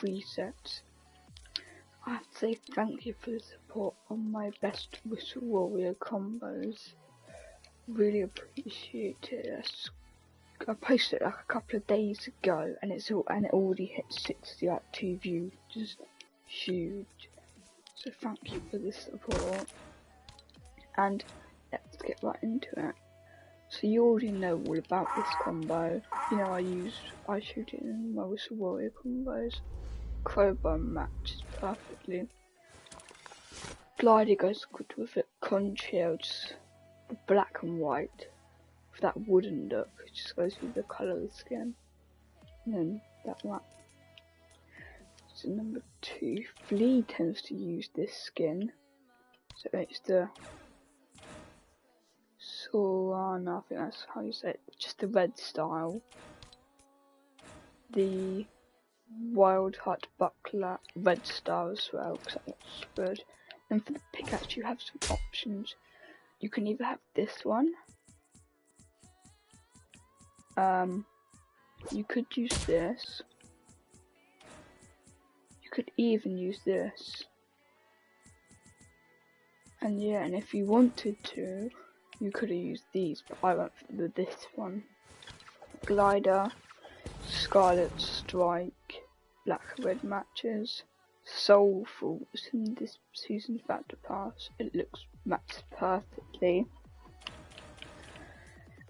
presets. I have to say thank you for the support on my best Whistle Warrior combos. Really appreciate it. I posted it like a couple of days ago, and it already hit 60 active views, which is huge. So thank you for the support. And let's get right into it. So you already know all about this combo. You know I shoot it in my Whistle Warrior combos. Crowbar matches perfectly. Glider goes good with it. Conchills, the black and white, with that wooden look. It just goes with the colour of the skin. And then that one. So number 2, Flea tends to use this skin. So it's the Sorana, I think that's how you say it. Just the red style. The Wild Heart Buckler red style as well, because that looks good. And for the pickaxe you have some options. You can either have this one. You could use this. You could even use this. And yeah, and if you wanted to, you could have used these, but I went for this one. Glider, Scarlet Strike, Black Red matches, Soulful is in this season's Battle Pass. It looks matched perfectly.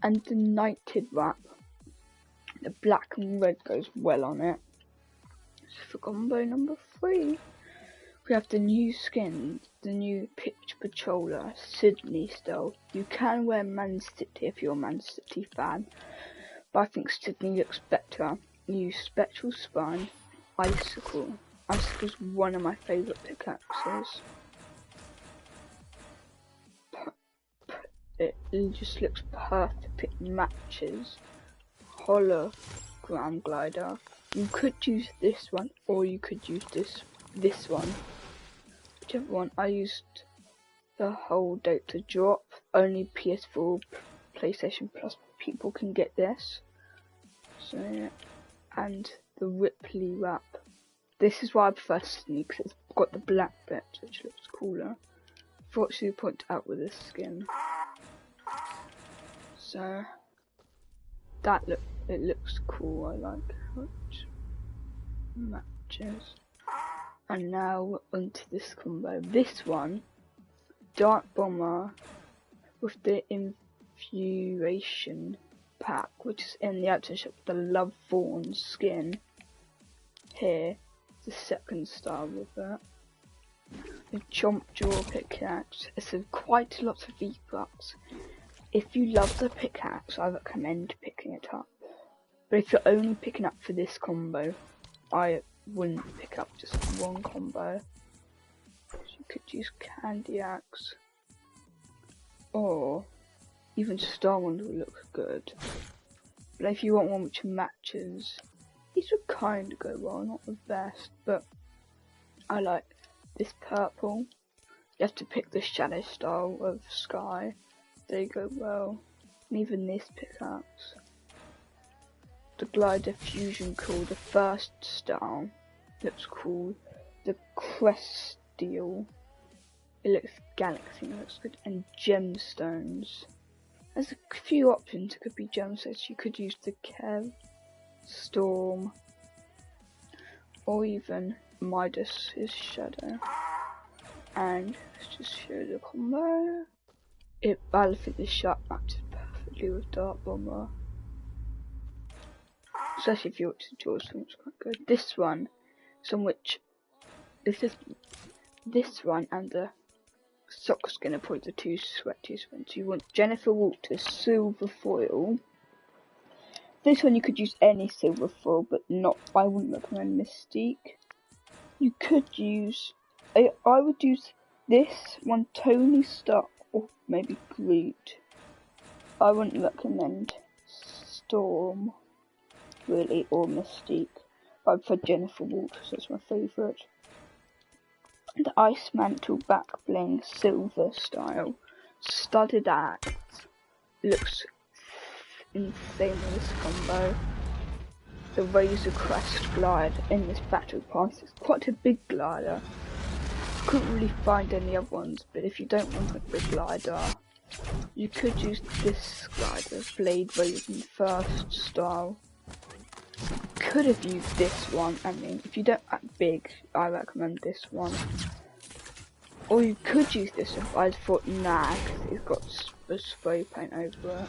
And the Knighted Wrap, the black and red goes well on it. So for combo number 3, we have the new skin, the new Pitch Patroller, Sydney style. You can wear Man City if you're a Man City fan, but I think Sydney looks better. Use Spectral Spine, Icicle. Icicle's one of my favourite pickaxes. It just looks perfect, it matches. Hologram Glider. You could use this one, or you could use this one. Whichever one. I used the whole date to drop. Only PS4, PlayStation Plus people can get this. So yeah. And the Ripley Wrap. This is why I prefer Sydney, because it's got the black bit, which looks cooler. Fortunately, point out with this skin. So it looks cool. I like how it matches. And now onto this combo. This one, Dark Bomber with the Infuriation pack, which is in the item shop. The Love Fawn skin here. The second star with it. The Chomp Jaw pickaxe. It's quite a lot of V-Bucks. If you love the pickaxe, I recommend picking it up. But if you're only picking up for this combo, I wouldn't pick up just one combo. So you could use Candy Axe, or even Starwind will look good. But if you want one which matches, these would kind of go well, not the best, but I like this purple. You have to pick the shadow style of Sky. They go well. And even this pickaxe. The Glider Fusion Cool, the first style, looks cool. The Crest Steel, it looks galaxy, it looks good. And Gemstones. There's a few options. It could be gemstones. You could use the Kev, Storm, or even Midas's Shadow. And let's just show the combo. Battlefield the Shark matches perfectly with Dark Bomber. Especially if you want to draw something quite good. This one, this one and the Sock Skin are probably the two sweatiest ones. You want Jennifer Walters Silver Foil. This one you could use any silver foil, but I wouldn't recommend Mystique. You could use, I would use this one, Tony Stark, or maybe Groot. I wouldn't recommend Storm, really, or Mystique. I prefer Jennifer Walters, that's my favourite. The Ice Mantle Back Bling Silver style. Studded axe. Looks insane with this combo. the Razor Crest glider in this battle pass. It's quite a big glider. Couldn't really find any other ones, but if you don't want a big glider, you could use this glider, Blade Raven First style. Could have used this one. I mean, if you don't act big, I recommend this one. Or you could use this one, but I thought nah, because it's got a spray paint over it.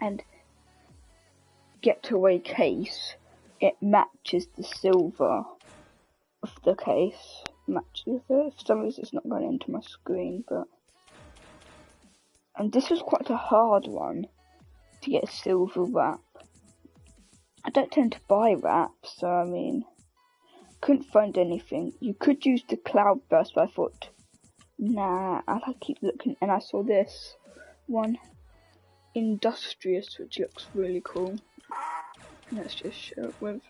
And Getaway case, it matches the silver of the case. Matches it. For some reason, it's not going into my screen, but. And this was quite a hard one to get a silver wrap. I don't tend to buy wraps, so I mean, couldn't find anything. You could use the Cloudburst, but I thought, nah, I'll keep looking. And I saw this one, Industrious, which looks really cool. Let's just show it with,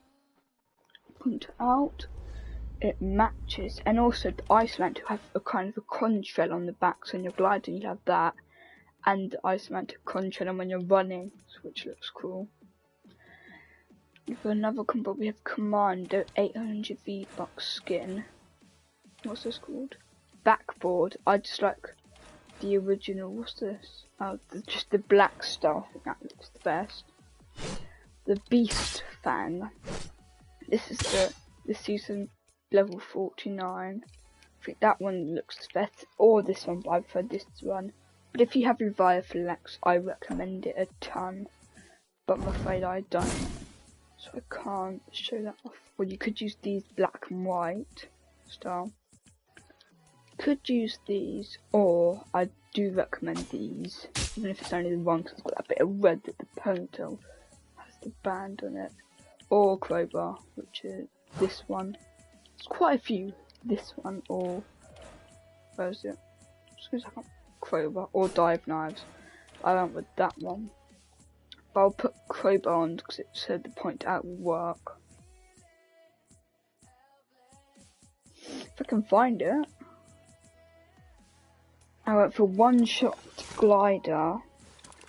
point it out. It matches, and also the Ice Lantern have a kind of a contrail on the back, so when you're gliding you have that, and the Ice Lantern contrail when you're running, which looks cool. For another combo we have Commando 800 V-Bucks skin. What's this called? Backboard. I just like the original. What's this? Oh, just the black stuff. That looks the best. The Beast Fang. This is the season level 49. I think that one looks better. Or this one, but I prefer this one. But if you have Leviathan Lex, I recommend it a ton. But I'm afraid I don't. So I can't show that off. Or you could use these black and white style. Could use these, or I do recommend these, even if it's only the one, because it's got that bit of red that the ponytail has the band on it. Or Crowbar, which is this one. There's quite a few. This one, or where is it? Crowbar, or Dive Knives. I went with that one. But I'll put Crowbar on because it said the point out will work. If I can find it. I went for One Shot Glider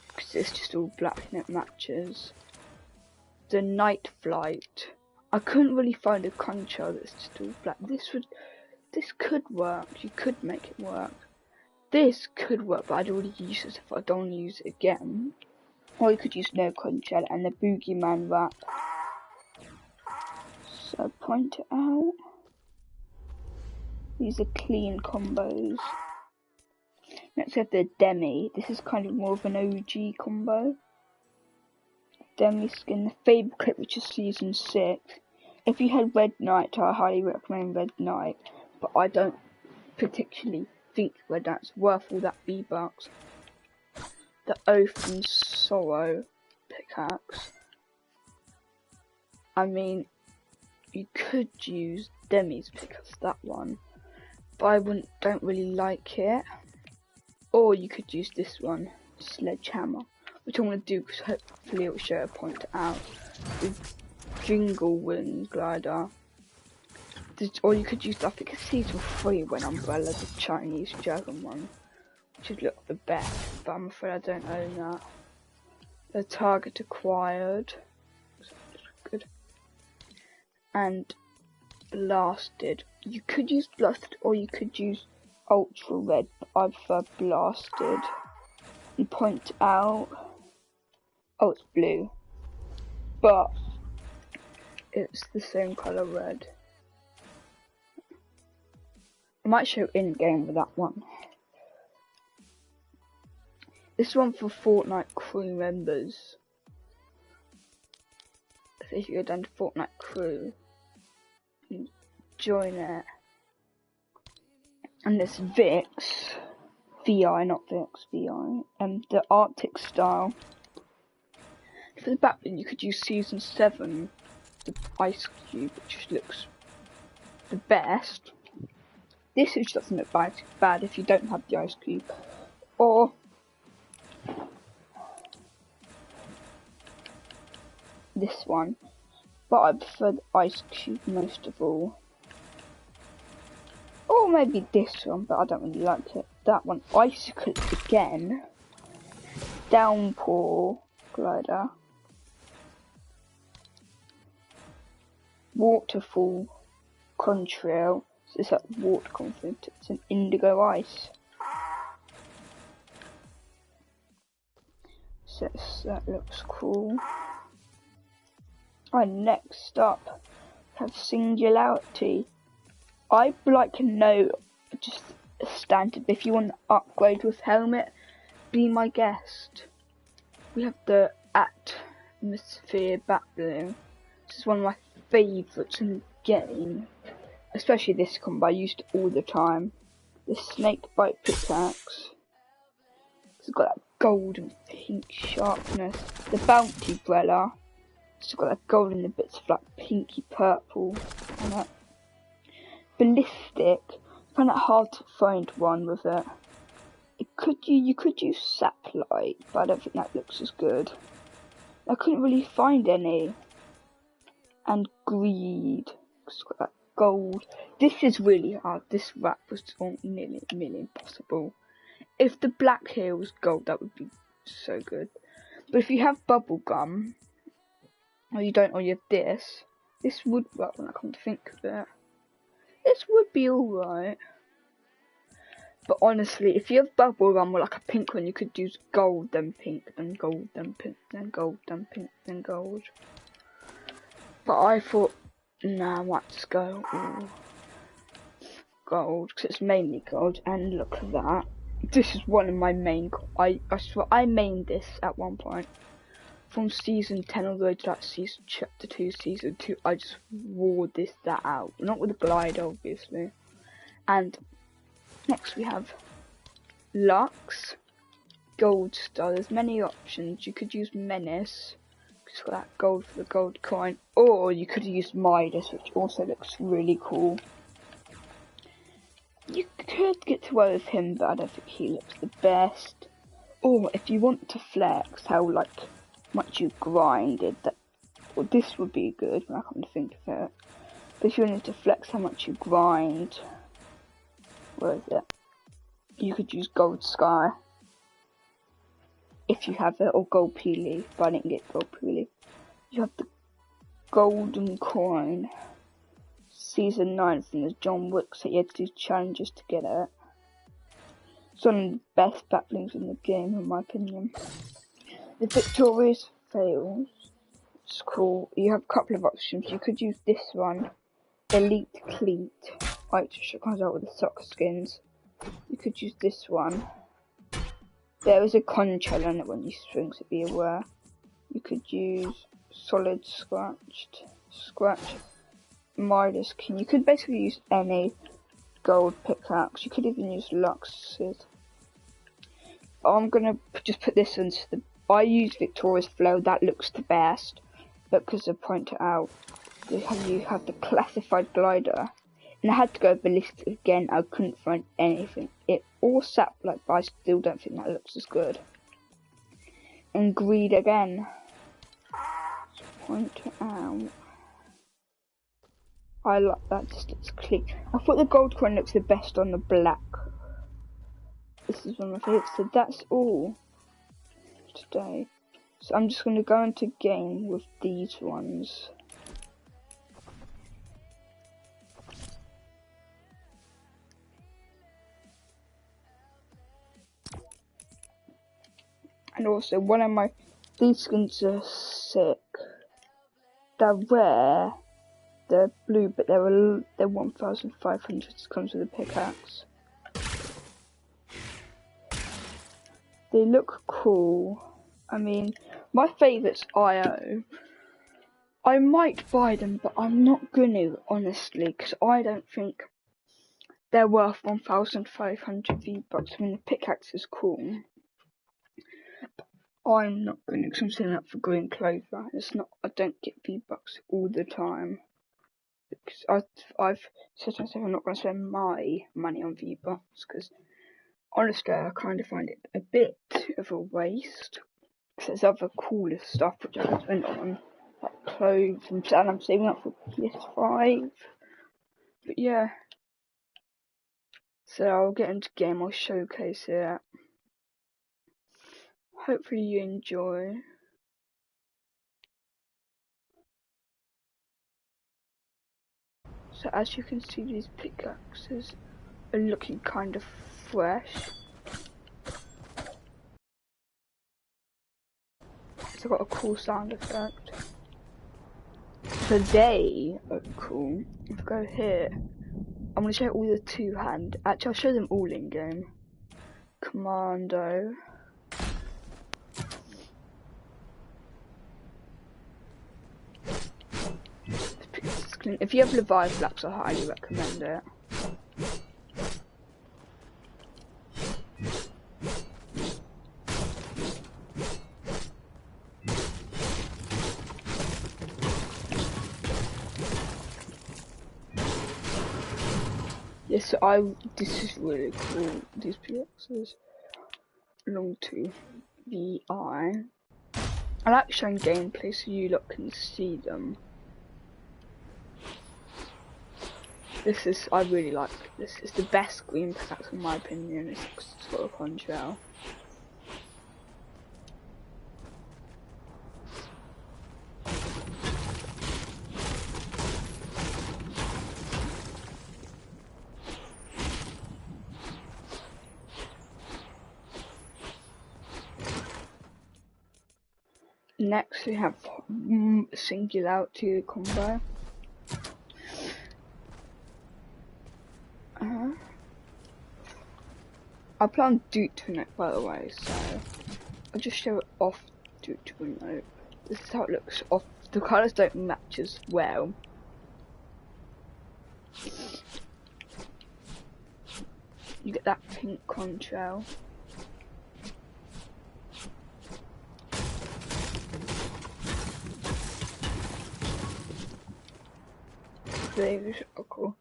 because it's just all black and it matches. The Night Flight. I couldn't really find a concho that's just all black. This could work. You could make it work. This could work, but I'd already used it if I don't use it again. Or you could use no concho and the Boogeyman wrap. So point it out. These are clean combos. Next we have the Demi. This is kind of more of an OG combo. Demi skin, the Fable Clip, which is season 6. If you had Red Knight, I highly recommend Red Knight. But I don't particularly think Red Knight's worth all that V-Bucks. The Oath and Sorrow pickaxe. I mean, you could use Demi's pickaxe, that one. But I don't really like it. Or you could use this one, Sledgehammer, which I'm going to do because hopefully it will show a point out. The Jingle Wing Glider. Or you could use, I think it's season 3 when Umbrella, the Chinese dragon one, which would look the best, but I'm afraid I don't own that. The Target Acquired. Good. And Blasted. You could use Blasted or you could use Ultra Red, but I prefer Blasted. And point out, oh, it's blue, but it's the same colour red. I might show in game with that one. This one for Fortnite crew members. So if you go down to Fortnite crew, you join it. And there's Vix, VI, not Vix, VI, and the Arctic style. For the backbling, you could use season 7, the Ice Cube, which looks the best. This just doesn't look bad if you don't have the Ice Cube. Or this one. But I prefer the Ice Cube most of all. Or maybe this one, but I don't really like it. That one, Icicle again. Downpour Glider. waterfall contrail. So it's like water conflict. It's an indigo ice. So that looks cool. And next up, we have singularity. I'd like to know just a standard. If you want to upgrade with helmet, be my guest. We have the atmosphere bat balloon. This is one of my favourites in the game. Especially this combo, I used it all the time. The snake bite pickaxe. It's got that gold and pink sharpness. The bounty umbrella. It's got that gold in the bits of like pinky purple on it. Ballistic. I found it hard to find one with it. You could use saplight, but I don't think that looks as good. I couldn't really find any. And greed. It's got that gold. This is really hard. This wrap was nearly impossible. If the black here was gold, that would be so good. But if you have bubblegum, or you don't, or you have this would work when I come to think of it. This would be alright. But honestly, if you have bubblegum or like a pink one, you could use gold, then pink, then gold, then pink, then gold, then pink, then gold. But I thought, nah, I might just go all gold, because it's mainly gold. And look at that. This is one of my main. I swear I mained this at one point. From season 10 all the way to that season chapter 2, season 2, I just wore that out. Not with the glider, obviously. And next we have Lux, Gold Star. There's many options. You could use Menace, it's got that gold for the gold coin, or you could use Midas, which also looks really cool. You could get to with him, but I don't think he looks the best. Or if you want to flex how much you grinded, well, this would be good when I come to think of it. But if you wanted to flex how much you grind, where is it? You could use Gold Sky if you have it, or Gold Peely, but I didn't get Gold Peely. You have the Golden Coin, season 9 from the John Wick, so you had to do challenges to get it. It's one of the best backlinks in the game, in my opinion. The Victorious Fails. It's cool. You have a couple of options. You could use this one, Elite Cleat, which comes out with the soccer skins. You could use this one. There is a control on it when you swing, so be aware. You could use Solid Scratch, Midas King. You could basically use any gold pickaxe. You could even use Lux's. I'm gonna just put this into the. I use Victorious Flow. That looks the best, but because I point it out, you have the classified glider, and I had to go ballistic again. I couldn't find anything. It all saplight, but I still don't think that looks as good. And greed again. Point it out. I like that, just it's clean. I thought the gold coin looks the best on the black. This is one of my favourites, so that's all today. So I'm just going to go into game with these ones. And also, one of my, these skins are sick. They're rare. They're blue, but they're 1,500. Comes with a pickaxe. They look cool. I mean, my favourite's IO. I might buy them, but I'm not gonna, honestly, because I don't think they're worth 1,500 V-Bucks. I mean, the pickaxe is cool. I'm not gonna, because I'm setting up for Green Clover. It's not, I don't get V-Bucks all the time. Because I've said to myself I'm not going to spend my money on V-Bucks, because honestly I kind of find it a bit of a waste. Because there's other cooler stuff which I can spend on, like clothes, and I'm saving up for PS5. But yeah, so I'll get into game, I'll showcase it. Hopefully you enjoy. So as you can see, these pickaxes are looking kind of fresh. It's got a cool sound effect. So they are cool. If I go here, I'm going to show all the two-hand. Actually, I'll show them all in game. Commando. If you have Leviathan Blacks, I highly recommend it. Yes, so this is really cool. These pickaxes belong to VI. I like showing gameplay so you lot can see them. I really like this. It's the best green pickaxe in my opinion. It's sort of contrail. Next we have Singularity combo. I play on Duke to Note by the way, so I'll just show it off Duke to Note. This is how it looks off. The colours don't match as well. You get that pink contrail. These are cool.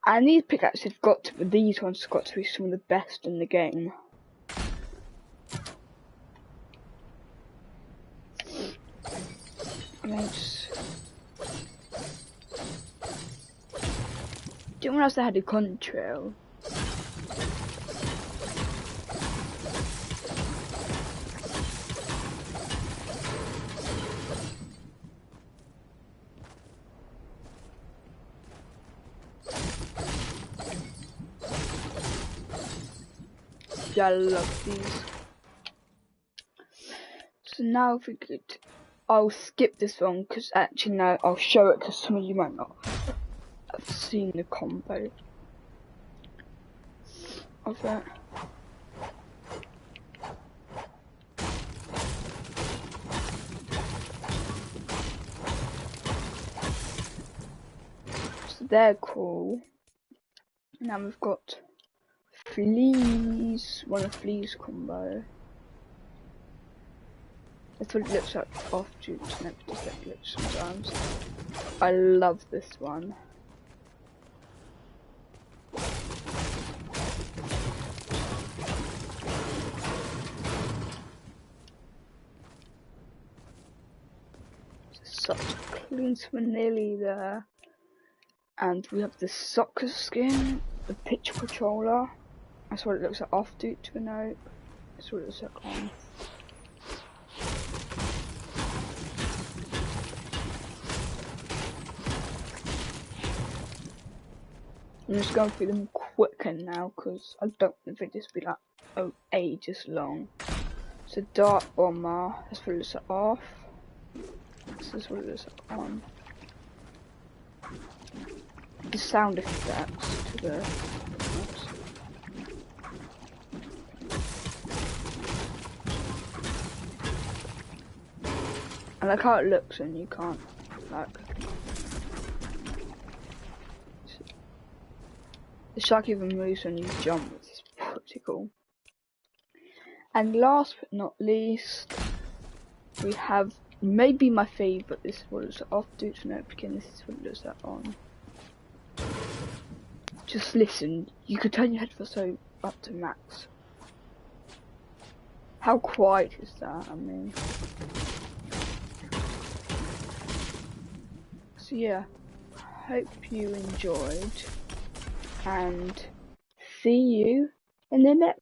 And these pickaxes these ones have got to be some of the best in the game. Didn't realize they had a contrail. Yeah, I love these. So now if we could, I'll skip this one because actually no, I'll show it because some of you might not have seen the combo of it. So they're cool. Now we've got Fleas, one of Fleas combo. That's what it looks like off Duke to Note sometimes. I love this one. Such a clean nearly there. And we have the soccer skin, the pitch controller. That's what it looks like off Duke to Note. That's what it looks like on. I'm just going through them quicker now because I don't want the videos to be like ages long. So Dart Bomber, that's what it looks like off. This is what it looks like on. The sound effects to the I like how it looks and you can't like the shark even moves when you jump, which is pretty cool. And last but not least, we have maybe my favourite. This is what it looks like off Duke to Note again. This is what it looks like on. Just listen. You could turn your headphones up to max. How quiet is that? I mean. So yeah, hope you enjoyed, and see you in the next